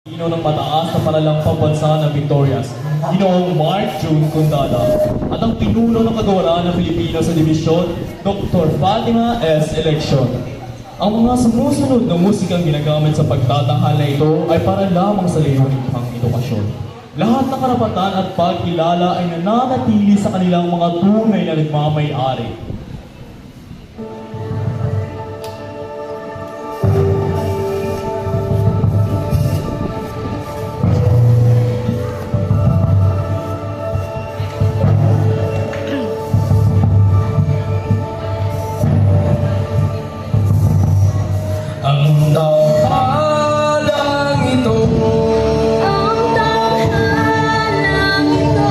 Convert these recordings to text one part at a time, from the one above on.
Pilipino ng mataas na panalang pambansa ng Victorias, Ginoong Mark June Condada, at ang pinuno ng kagawaran ng Pilipino sa Divisyon, Dr. Fatima S. Election. Ang mga sumusunod na musikang ginagamit sa pagtatanghal na ito ay para lamang sa layuning edukasyon. Lahat ng karapatan at pagkilala ay nananatili sa kanilang mga tunay na nagmamay-ari. Ang tanghalang ito, ang tanghalang ito,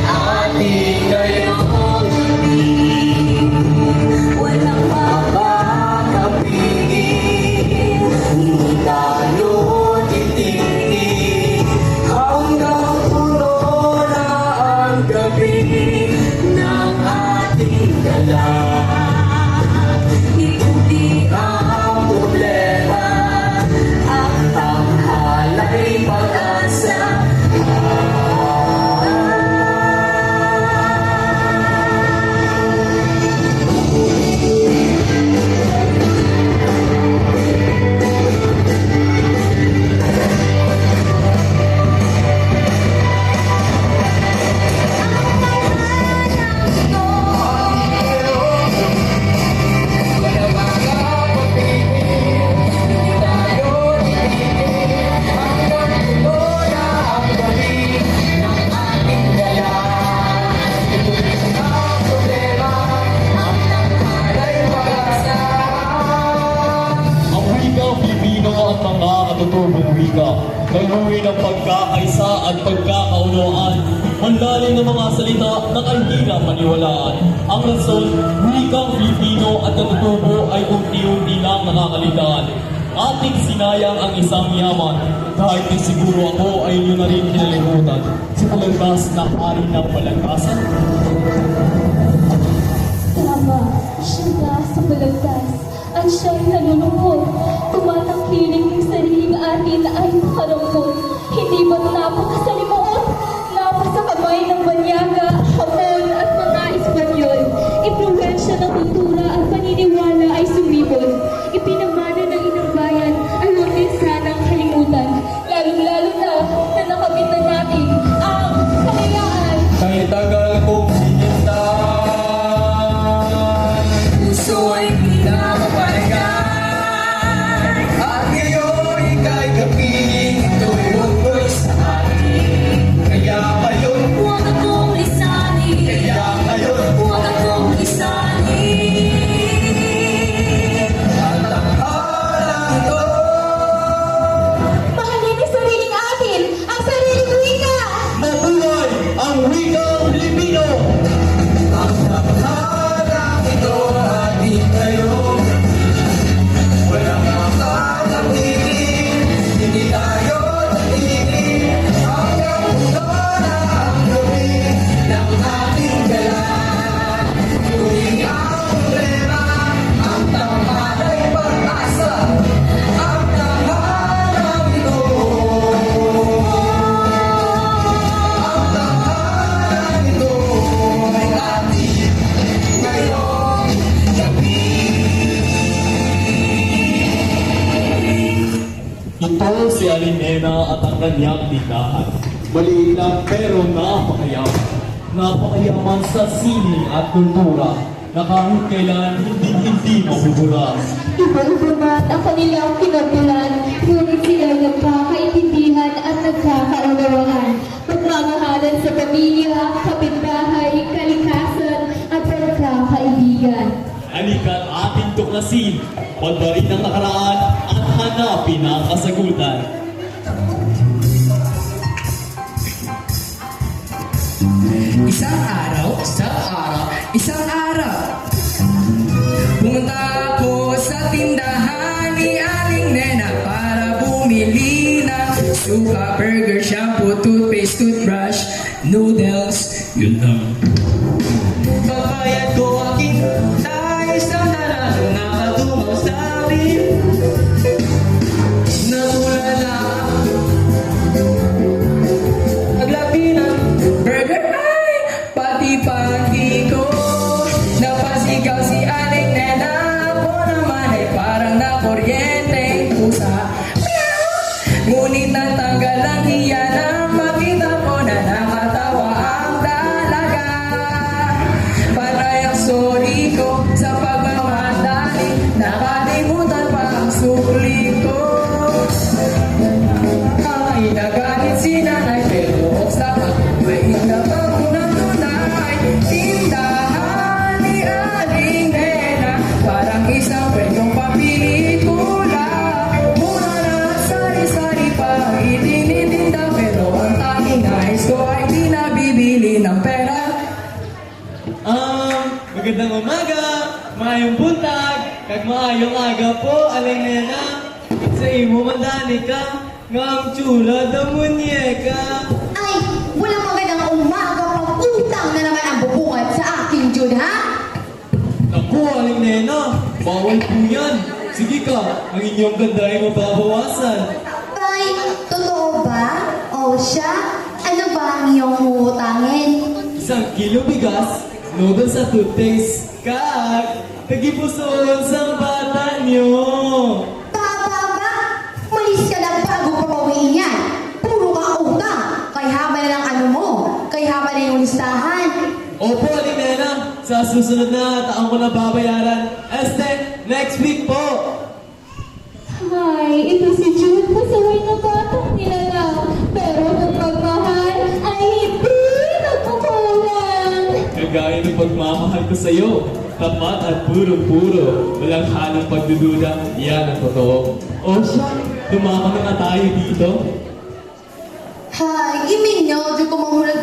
ating ngayong walang makakapigil, hindi tayo titigil, hanggang puno na ang gabi ng ating dala. ikuti Ang problema, ang tanghala'y pag-asa. Ang wikang Pilipino at mga katutubong wika, gagawin ng pagkakaisa at pagkakaunawaan, manlalim ng mga salita na kaibigan paniwalaan. Ang rason, wikang Pilipino at katutubo ay unti-unti lang nakakalitaan. Ating sinayang ang isang yaman, kahit di siguro ako ay inyo na rin kinalimutan. Si Palagpas na hari ng palagpasan. tama, siya nga sa balagtas at siya'y nalulungkot. Tumatangkiling ng sariling atin ay makarangkot. Hindi ba't napakasalimuot? Napasa kamay ng banyaga, Hapon at mga Espanyol. Impluwensya ng kultura at paniniwala ay sumibol. Ipinamana ng inang bayan ay huwag din sanang kalimutan. Lalong-lalo na nakamit na natin ang kalayaan. Kay tagal kong sinundan, puso ay pinapapalagan. At ngayon ika'y kapiling, ito'y unggoy sa atin. Kaya ngayon, Huwag akong lisanin. kaya ngayon, Huwag akong lisanin. ang tanghalang ito, Mahalin ang sariling atin, ang sariling wika. Mabuhay ang wikang Pilipino! ang tanghalang ito, ating ngayon. Walang makakapigil, hindi tayo titigil, hanggang puno na ang gabi ng ating galan. Tuwing ang problema, ang tanghala'y pag-asa, ang tanghalang ito. Ang tanghalang ito ay ating ngayong gabi. Ito si Alinena at ang kanyang tindahan. Maliit lang pero napakayaman. Napakayaman sa sining at kultura na kahit kailan hindi mabubura. Iba-iba man ang kanilang kinabulan, ngunit sila'y nagkakaintindihan at nagkakaunawaan. Pagmamahalan sa pamilya, kapitbahay, kalikasan at pagkakaibigan. Halika't ating tuklasin, pagbarin ng nakaraan at hanapin ang kasagutan. Isang araw, pumunta ako sa tindahan ni Aling Nena para bumili ng suka, burger, shampoo, toothpaste, toothbrush, noodles, yun lang. Babayad ko aking tayo sa talang nakatungo sa bilis. Magandang umaga, maayong buntag, kag maayong aga po, aling nena. Sa imo mandani ka, nga ang tsula da munyeka. Ay, walang magandang umaga pang utang na naman ang bubungat sa aking Jud, ha? Naku, aling nena, bawal po yan. Sige ka, ang inyong ganda ay mababawasan. Ay, totoo ba? O siya, ano ba ang iyong uutangin? 1 kilo bigas, noodles sa toothpaste, kag, tagipusoon sa bata nyo. Ba? Malis ka na bago papawiin yan. Puro ka utang. Kay haba na ng ano mo. Kay haba na yung listahan. Opo, aling nena, sa susunod na taong ko na babayaran. Next week po. Hi, ito si Jude. Pasaway na batang nilalang. Pero kung magmahal ay hindi nagkukulang. Kagaya ng pagmamahal ko sa'yo, tapat at puro-puro, walang halong pagdududa, yan ang totoo. O siya, dumama na nga tayo dito. Hay, imin nyo, di ko mamulag